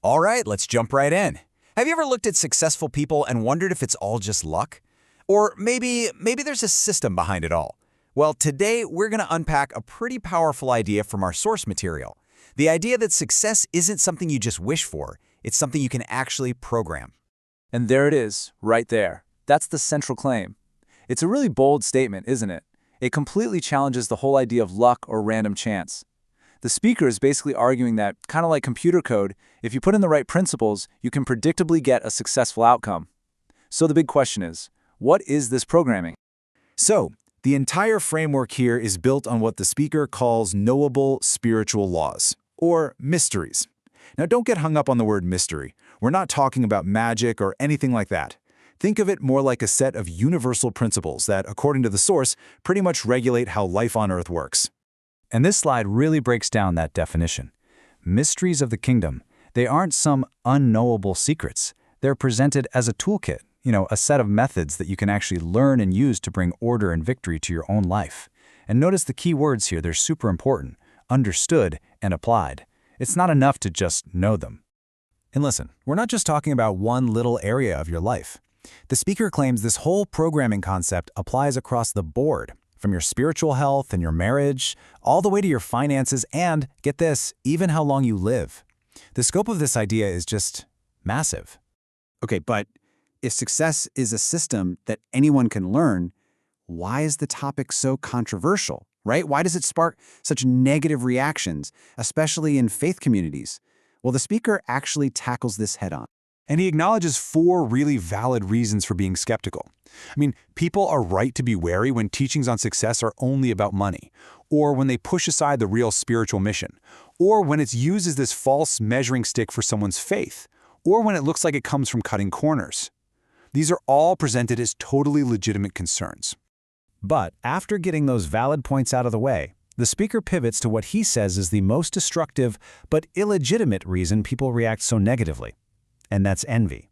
All right, let's jump right in. Have you ever looked at successful people and wondered if it's all just luck? Or maybe there's a system behind it all? Well, today we're going to unpack a pretty powerful idea from our source material. The idea that success isn't something you just wish for, it's something you can actually program. And there it is, right there. That's the central claim. It's a really bold statement, isn't it? It completely challenges the whole idea of luck or random chance. The speaker is basically arguing that, kind of like computer code, if you put in the right principles, you can predictably get a successful outcome. So the big question is, what is this programming? So, the entire framework here is built on what the speaker calls knowable spiritual laws, or mysteries. Now, don't get hung up on the word mystery. We're not talking about magic or anything like that. Think of it more like a set of universal principles that, according to the source, pretty much regulate how life on Earth works. And this slide really breaks down that definition. Mysteries of the kingdom, they aren't some unknowable secrets. They're presented as a toolkit, a set of methods that you can actually learn and use to bring order and victory to your own life. And notice the key words here, they're super important: understood and applied. It's not enough to just know them. And listen, we're not just talking about one little area of your life. The speaker claims this whole programming concept applies across the board, from your spiritual health and your marriage, all the way to your finances and, get this, even how long you live. The scope of this idea is just massive. Okay, but if success is a system that anyone can learn, why is the topic so controversial, right? Why does it spark such negative reactions, especially in faith communities? Well, the speaker actually tackles this head-on. And he acknowledges 4 really valid reasons for being skeptical. People are right to be wary when teachings on success are only about money, or when they push aside the real spiritual mission, or when it's used as this false measuring stick for someone's faith, or when it looks like it comes from cutting corners. These are all presented as totally legitimate concerns. But after getting those valid points out of the way, the speaker pivots to what he says is the most destructive but illegitimate reason people react so negatively. And that's envy.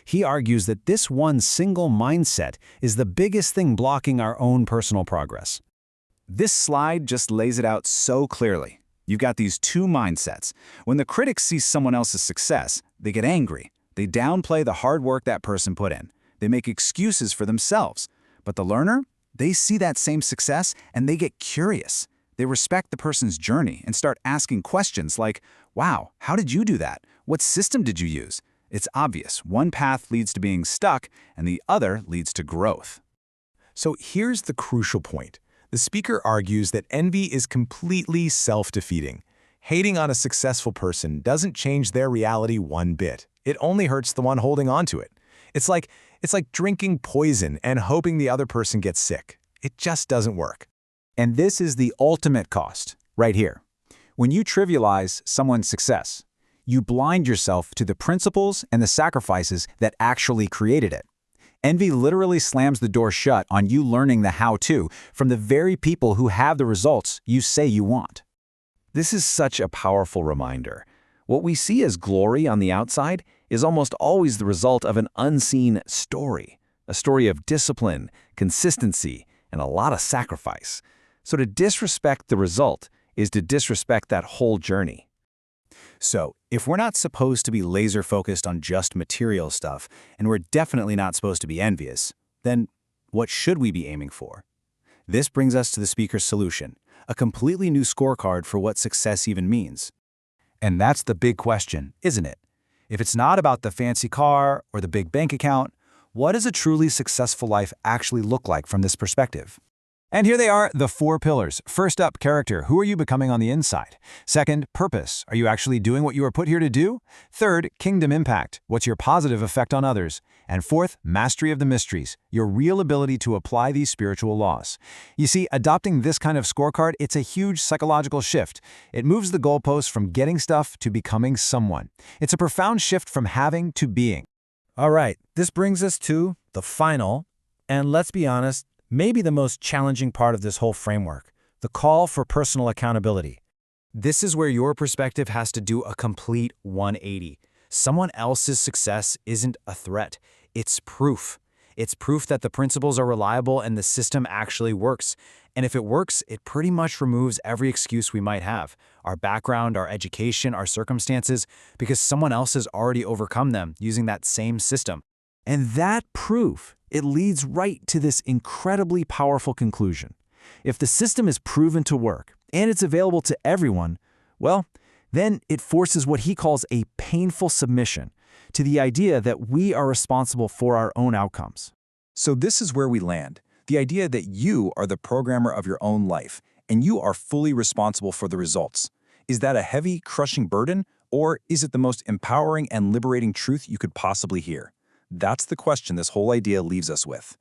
He argues that this one single mindset is the biggest thing blocking our own personal progress. This slide just lays it out so clearly. You've got these 2 mindsets. When the critics see someone else's success, they get angry. They downplay the hard work that person put in. They make excuses for themselves. But the learner, they see that same success and they get curious. They respect the person's journey and start asking questions like, wow, how did you do that? What system did you use? It's obvious. One path leads to being stuck, and the other leads to growth. So here's the crucial point. The speaker argues that envy is completely self-defeating. Hating on a successful person doesn't change their reality one bit. It only hurts the one holding on to it. It's like drinking poison and hoping the other person gets sick. It just doesn't work. And this is the ultimate cost, right here. When you trivialize someone's success, you blind yourself to the principles and the sacrifices that actually created it. Envy literally slams the door shut on you learning the how-to from the very people who have the results you say you want. This is such a powerful reminder. What we see as glory on the outside is almost always the result of an unseen story, a story of discipline, consistency, and a lot of sacrifice. So to disrespect the result is to disrespect that whole journey. So, if we're not supposed to be laser-focused on just material stuff, and we're definitely not supposed to be envious, then what should we be aiming for? This brings us to the speaker's solution, a completely new scorecard for what success even means. And that's the big question, isn't it? If it's not about the fancy car or the big bank account, what does a truly successful life actually look like from this perspective? And here they are, the 4 pillars. First up, character. Who are you becoming on the inside? Second, purpose. Are you actually doing what you were put here to do? Third, kingdom impact. What's your positive effect on others? And fourth, mastery of the mysteries. Your real ability to apply these spiritual laws. You see, adopting this kind of scorecard, it's a huge psychological shift. It moves the goalposts from getting stuff to becoming someone. It's a profound shift from having to being. All right, this brings us to the final, and let's be honest, maybe the most challenging part of this whole framework, the call for personal accountability. This is where your perspective has to do a complete 180. Someone else's success isn't a threat, it's proof. It's proof that the principles are reliable and the system actually works. And if it works, it pretty much removes every excuse we might have, our background, our education, our circumstances, because someone else has already overcome them using that same system. And that proof, it leads right to this incredibly powerful conclusion. If the system is proven to work and it's available to everyone, well, then it forces what he calls a painful submission to the idea that we are responsible for our own outcomes. So this is where we land. The idea that you are the programmer of your own life, and you are fully responsible for the results. Is that a heavy, crushing burden, or is it the most empowering and liberating truth you could possibly hear? That's the question this whole idea leaves us with.